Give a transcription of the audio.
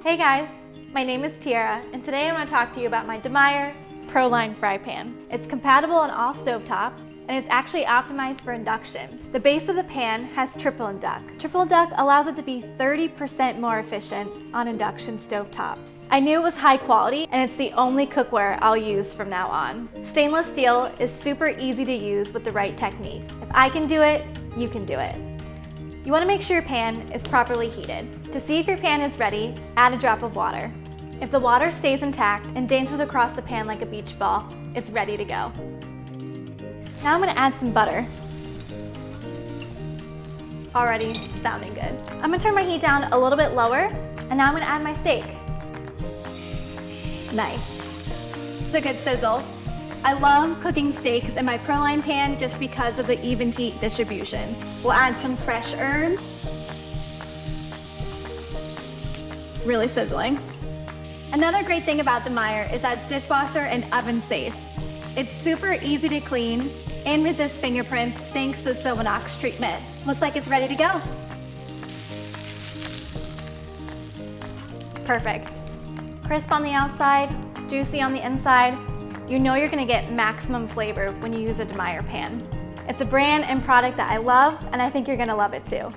Hey guys, my name is Tiara, and today I want to talk to you about my DEMEYERE Proline fry pan. It's compatible on all stovetops, and it's actually optimized for induction. The base of the pan has Triplinduc. Triplinduc allows it to be 30% more efficient on induction stovetops. I knew it was high quality, and it's the only cookware I'll use from now on. Stainless steel is super easy to use with the right technique. If I can do it, you can do it. You want to make sure your pan is properly heated. To see if your pan is ready, add a drop of water. If the water stays intact and dances across the pan like a beach ball, it's ready to go. Now I'm going to add some butter. Already sounding good. I'm going to turn my heat down a little bit lower, and now I'm going to add my steak. Nice. It's a good sizzle. I love cooking steaks in my Proline pan just because of the even heat distribution. We'll add some fresh herbs. Really sizzling. Another great thing about DEMEYERE is that it's dishwasher and oven safe. It's super easy to clean and resist fingerprints thanks to the Silvinox treatment. Looks like it's ready to go. Perfect. Crisp on the outside, juicy on the inside. You know you're going to get maximum flavor when you use a DEMEYERE pan. It's a brand and product that I love, and I think you're going to love it too.